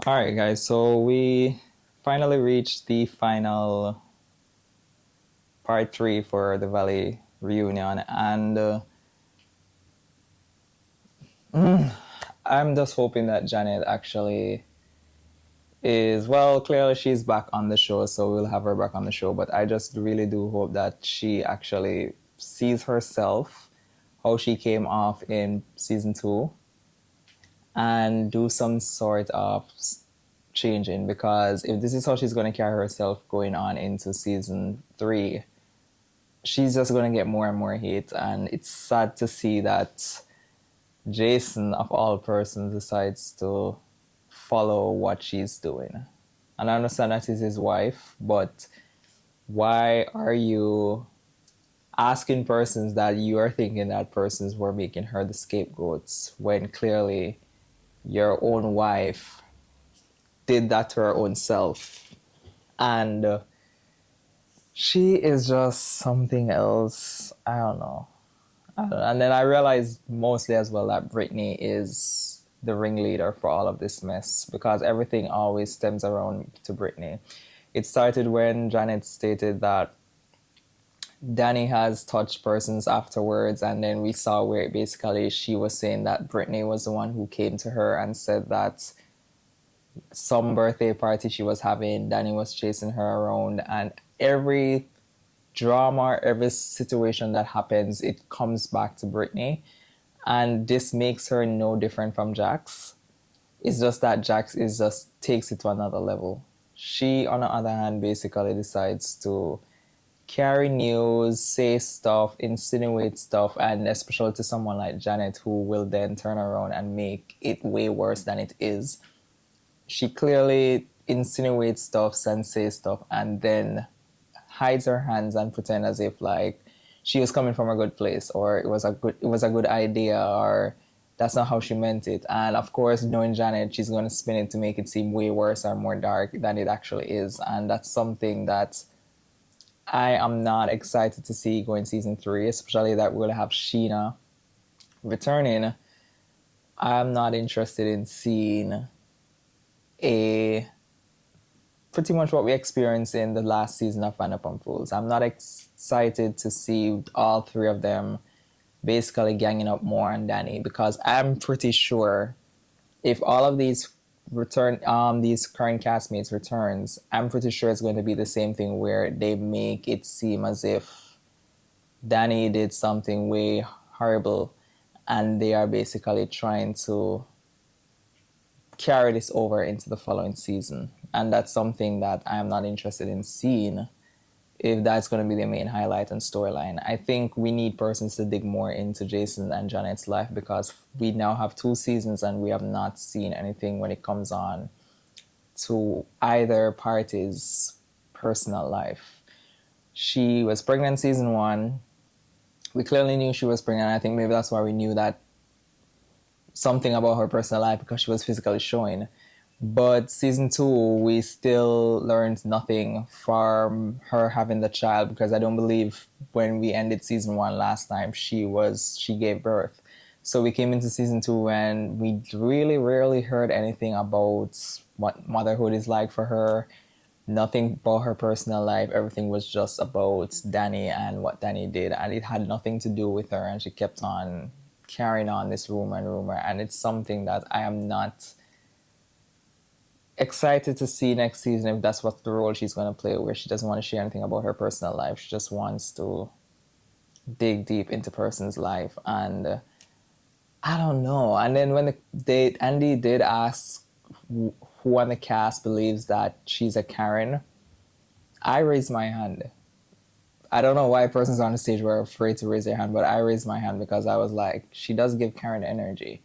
All right, guys. So we finally reached the final part three for the Valley reunion, and I'm just hoping that Janet actually is well. Clearly, she's back on the show, so we'll have her back on the show. But I just really do hope that she actually sees herself, how she came off in season two, and do some sort of changing, because if this is how she's going to carry herself going on into season three, she's just going to get more and more hate. And it's sad to see that Jason, of all persons, decides to follow what she's doing. And I understand that is his wife, but why are you asking persons that you are thinking that persons were making her the scapegoats when clearly your own wife did that to her own self? And she is just something else. I don't know. And then I realized mostly as well that Brittany is the ringleader for all of this mess, because everything always stems around to Brittany. It started when Janet stated that Danny has touched persons afterwards, and then we saw where basically she was saying that Brittany was the one who came to her and said that some birthday party she was having, Danny was chasing her around, and every drama, every situation that happens, it comes back to Brittany. And this makes her no different from Jax. It's just that Jax is just takes it to another level. She, on the other hand, basically decides to carry news, say stuff, insinuate stuff, and especially to someone like Janet, who will then turn around and make it way worse than it is. She clearly insinuates stuff and says stuff, and then hides her hands and pretend as if like she was coming from a good place, or it was a good idea, or that's not how she meant it. And of course, knowing Janet, she's going to spin it to make it seem way worse or more dark than it actually is. And that's something that I am not excited to see going season three, especially that we're going to have Sheena returning. I'm not interested in seeing a pretty much what we experienced in the last season of Vanderpump Rules. I'm not excited to see all three of them basically ganging up more on Danny, because I'm pretty sure if all of these current castmates returns, I'm pretty sure it's going to be the same thing where they make it seem as if Danny did something way horrible, and they are basically trying to carry this over into the following season. And that's something that I am not interested in seeing, if that's going to be the main highlight and storyline. I think we need persons to dig more into Jason and Janet's life, because we now have 2 seasons and we have not seen anything when it comes on to either party's personal life. She was pregnant season 1. We clearly knew she was pregnant. I think maybe that's why we knew that something about her personal life, because she was physically showing. But season 2, we still learned nothing from her having the child, because I don't believe when we ended season 1 last time she gave birth. So we came into season 2 and we really rarely heard anything about what motherhood is like for her. Nothing about her personal life. Everything was just about Danny and what Danny did, and it had nothing to do with her, and she kept on carrying on this rumor, and it's something that I am not excited to see next season, if that's what the role she's going to play, where she doesn't want to share anything about her personal life. She just wants to dig deep into person's life. And I don't know. And then when Andy did ask who on the cast believes that she's a Karen, I raised my hand. I don't know why persons on the stage were afraid to raise their hand, but I raised my hand because I was like, she does give Karen energy.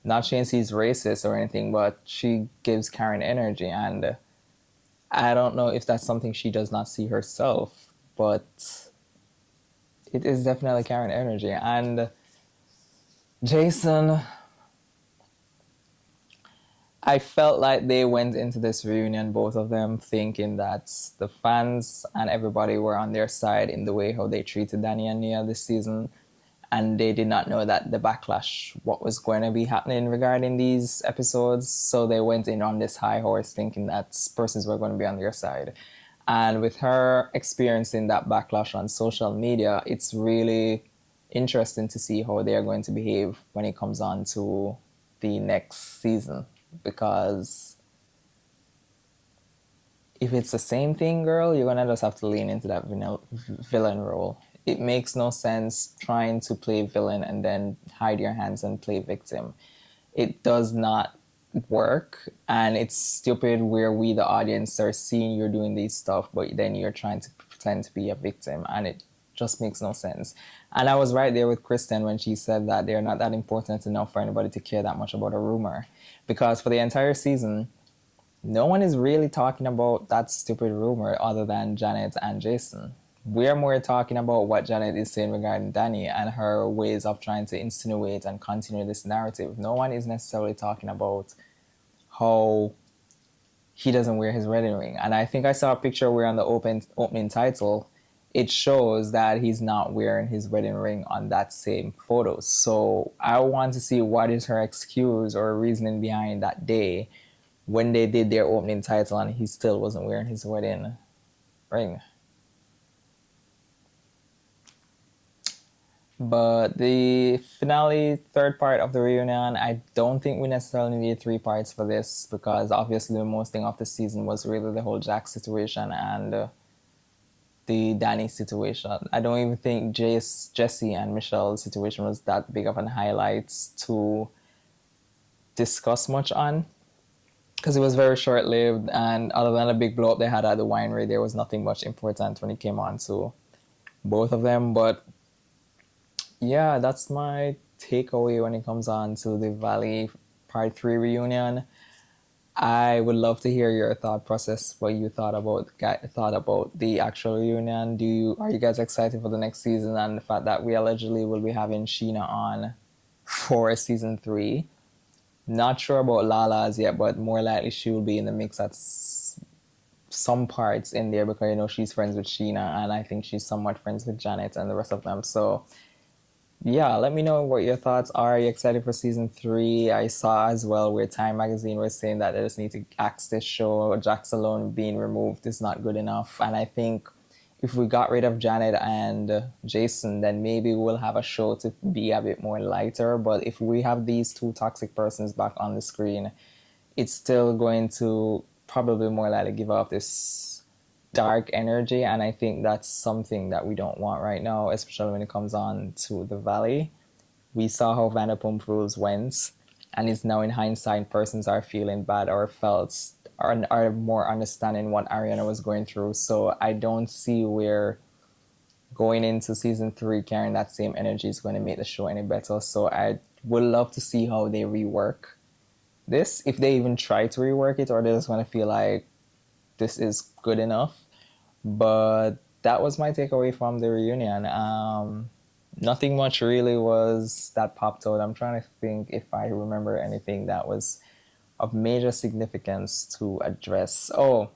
Not saying she's racist or anything, but she gives Karen energy, and I don't know if that's something she does not see herself, but it is definitely Karen energy. And Jason, I felt like they went into this reunion, both of them, thinking that the fans and everybody were on their side in the way how they treated Danny and Nia this season. and they did not know that the backlash, what was going to be happening regarding these episodes. So they went in on this high horse thinking that persons were going to be on their side. And with her experiencing that backlash on social media, it's really interesting to see how they're going to behave when it comes on to the next season. Because if it's the same thing, girl, you're gonna just have to lean into that villain role. It makes no sense trying to play villain and then hide your hands and play victim. It does not work, and it's stupid where we, the audience, are seeing you're doing these stuff, but then you're trying to pretend to be a victim, and it just makes no sense. And I was right there with Kristen when she said that they're not that important enough for anybody to care that much about a rumor, because for the entire season no one is really talking about that stupid rumor other than Janet and Jason. We're more talking about what Janet is saying regarding Danny and her ways of trying to insinuate and continue this narrative. No one is necessarily talking about how he doesn't wear his wedding ring. And I think I saw a picture where on the opening title, it shows that he's not wearing his wedding ring on that same photo. So I want to see what is her excuse or reasoning behind that day when they did their opening title and he still wasn't wearing his wedding ring. But the finale, third part of the reunion, I don't think we necessarily need three parts for this because obviously the most thing of the season was really the whole Jack situation and the Danny situation. I don't even think Jesse and Michelle's situation was that big of an highlight to discuss much on because it was very short lived, and other than a big blow up they had at the winery, there was nothing much important when it came on to both of them. But yeah, that's my takeaway when it comes on to the Valley Part 3 reunion. I would love to hear your thought process, what you thought about the actual reunion. Are you guys excited for the next season and the fact that we allegedly will be having Sheena on for season 3? Not sure about Lala as yet, but more likely she will be in the mix at some parts in there because she's friends with Sheena and I think she's somewhat friends with Janet and the rest of them. So yeah, let me know what your thoughts are. Are you excited for season 3? I saw as well where Time Magazine was saying that they just need to axe this show. Jax alone being removed is not good enough. And I think if we got rid of Janet and Jason, then maybe we'll have a show to be a bit more lighter. But if we have these two toxic persons back on the screen, it's still going to probably more likely give off this dark energy, and I think that's something that we don't want right now, especially when it comes on to the Valley. We saw how Vanderpump Rules went, and it's now in hindsight persons are feeling bad or are more understanding what Ariana was going through. So I don't see where going into season 3 carrying that same energy is going to make the show any better. So I would love to see how they rework this, if they even try to rework it or they just want to feel like this is good enough. But that was my takeaway from the reunion. Nothing much really was that popped out. I'm trying to think if I remember anything that was of major significance to address. Oh,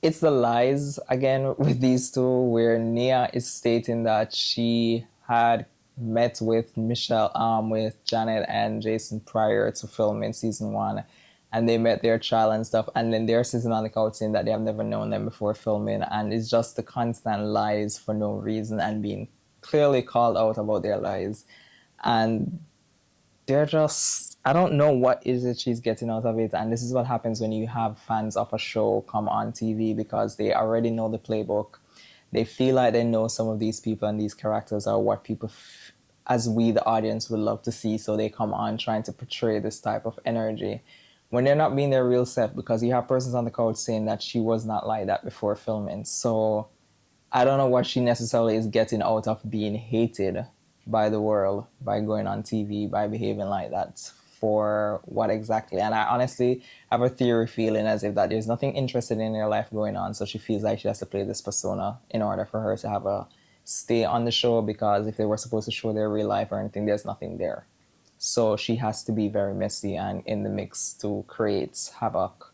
it's the lies again with these two, where Nia is stating that she had met with with Janet and Jason prior to filming season 1, and they met their trial and stuff, and then they're sitting on the couch saying that they have never known them before filming, and it's just the constant lies for no reason and being clearly called out about their lies. And they're just, I don't know what is it she's getting out of it. And this is what happens when you have fans of a show come on TV, because they already know the playbook. They feel like they know some of these people and these characters are what people as we the audience would love to see, so they come on trying to portray this type of energy when they're not being their real self, because you have persons on the couch saying that she was not like that before filming. So I don't know what she necessarily is getting out of being hated by the world, by going on TV, by behaving like that, for what exactly. And I honestly have a theory feeling as if that there's nothing interesting in her life going on, so she feels like she has to play this persona in order for her to have a stay on the show, because if they were supposed to show their real life or anything, there's nothing there. So she has to be very messy and in the mix to create havoc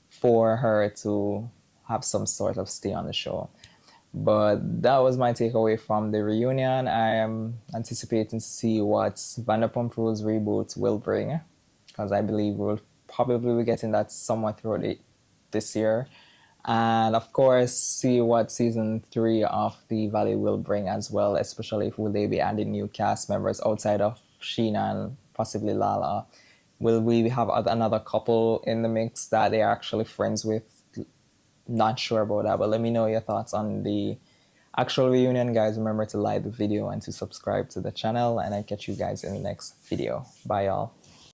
for her to have some sort of stay on the show. But that was my takeaway from the reunion. I am anticipating to see what Vanderpump Rules reboot will bring, because I believe we'll probably be getting that somewhat throughout this year. And of course, see what season 3 of The Valley will bring as well, especially if will they be adding new cast members outside of Sheena and possibly Lala. Will we have another couple in the mix that they are actually friends with? Not sure about that, but let me know your thoughts on the actual reunion, guys. Remember to like the video and to subscribe to the channel, and I catch you guys in the next video. Bye, y'all.